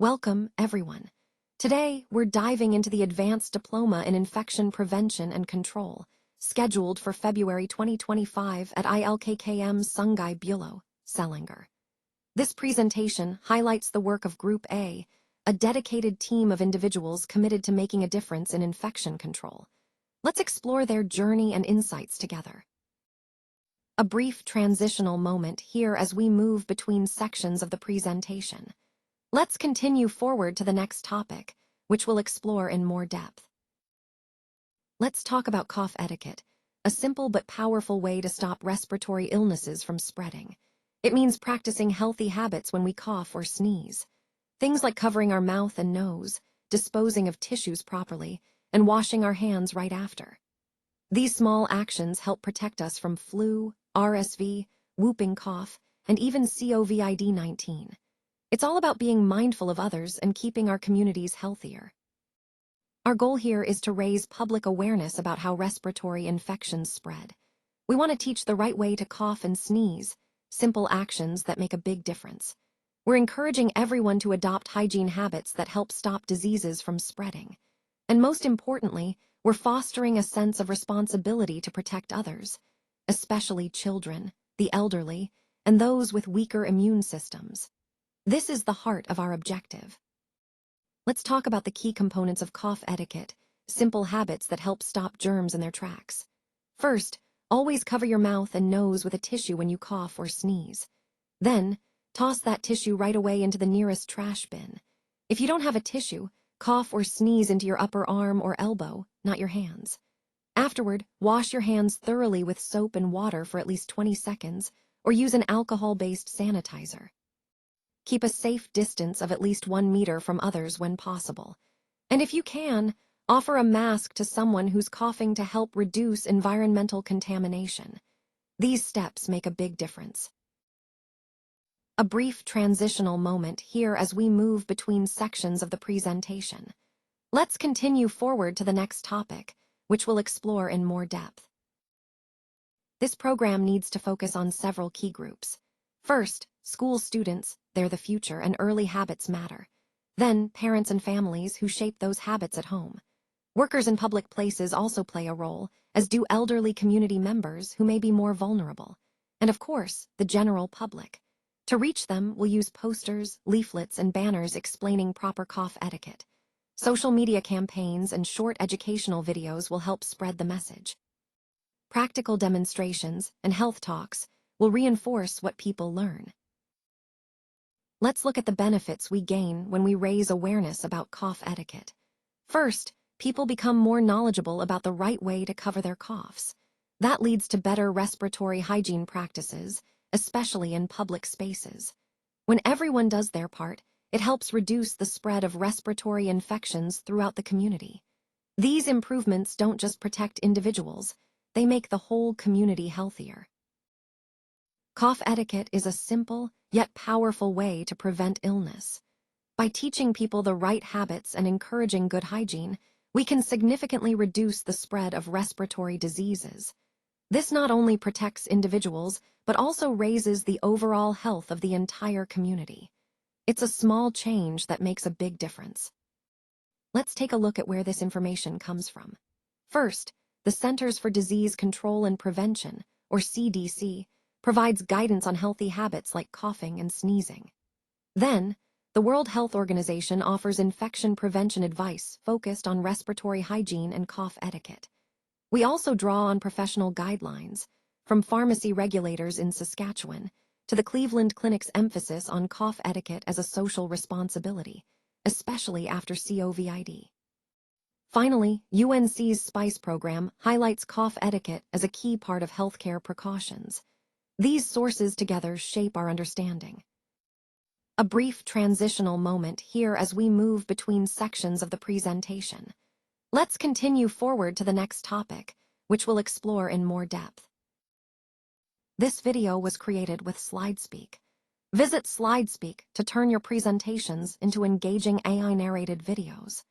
Welcome, everyone. Today, we're diving into the Advanced Diploma in Infection Prevention and Control, scheduled for February 2025 at ILKKM Sungai Buloh, Selangor. This presentation highlights the work of Group A, a dedicated team of individuals committed to making a difference in infection control. Let's explore their journey and insights together. A brief transitional moment here as we move between sections of the presentation. Let's continue forward to the next topic, which we'll explore in more depth. Let's talk about cough etiquette, a simple but powerful way to stop respiratory illnesses from spreading. It means practicing healthy habits when we cough or sneeze. Things like covering our mouth and nose, disposing of tissues properly, and washing our hands right after. These small actions help protect us from flu, RSV, whooping cough, and even COVID-19. It's all about being mindful of others and keeping our communities healthier. Our goal here is to raise public awareness about how respiratory infections spread. We want to teach the right way to cough and sneeze, simple actions that make a big difference. We're encouraging everyone to adopt hygiene habits that help stop diseases from spreading. And most importantly, we're fostering a sense of responsibility to protect others, especially children, the elderly, and those with weaker immune systems. This is the heart of our objective. Let's talk about the key components of cough etiquette, simple habits that help stop germs in their tracks. First, always cover your mouth and nose with a tissue when you cough or sneeze. Then, toss that tissue right away into the nearest trash bin. If you don't have a tissue, cough or sneeze into your upper arm or elbow, not your hands. Afterward, wash your hands thoroughly with soap and water for at least 20 seconds, or use an alcohol-based sanitizer. Keep a safe distance of at least 1 meter from others when possible. And if you can, offer a mask to someone who's coughing to help reduce environmental contamination. These steps make a big difference. A brief transitional moment here as we move between sections of the presentation. Let's continue forward to the next topic, which we'll explore in more depth. This program needs to focus on several key groups. First, school students, they're the future and early habits matter. Then, parents and families who shape those habits at home. Workers in public places also play a role, as do elderly community members who may be more vulnerable. And of course, the general public. To reach them, we'll use posters, leaflets, and banners explaining proper cough etiquette. Social media campaigns and short educational videos will help spread the message. Practical demonstrations and health talks will reinforce what people learn. Let's look at the benefits we gain when we raise awareness about cough etiquette. First, people become more knowledgeable about the right way to cover their coughs. That leads to better respiratory hygiene practices, especially in public spaces. When everyone does their part, it helps reduce the spread of respiratory infections throughout the community. These improvements don't just protect individuals, they make the whole community healthier. Cough etiquette is a simple, yet powerful way to prevent illness. By teaching people the right habits and encouraging good hygiene, we can significantly reduce the spread of respiratory diseases. This not only protects individuals, but also raises the overall health of the entire community. It's a small change that makes a big difference. Let's take a look at where this information comes from. First, the Centers for Disease Control and Prevention, or CDC, provides guidance on healthy habits like coughing and sneezing. Then, the World Health Organization offers infection prevention advice focused on respiratory hygiene and cough etiquette. We also draw on professional guidelines, from pharmacy regulators in Saskatchewan to the Cleveland Clinic's emphasis on cough etiquette as a social responsibility, especially after COVID. Finally, UNC's SPICE program highlights cough etiquette as a key part of healthcare precautions. These sources together shape our understanding. A brief transitional moment here as we move between sections of the presentation. Let's continue forward to the next topic, which we'll explore in more depth. This video was created with SlideSpeak. Visit SlideSpeak to turn your presentations into engaging AI-narrated videos.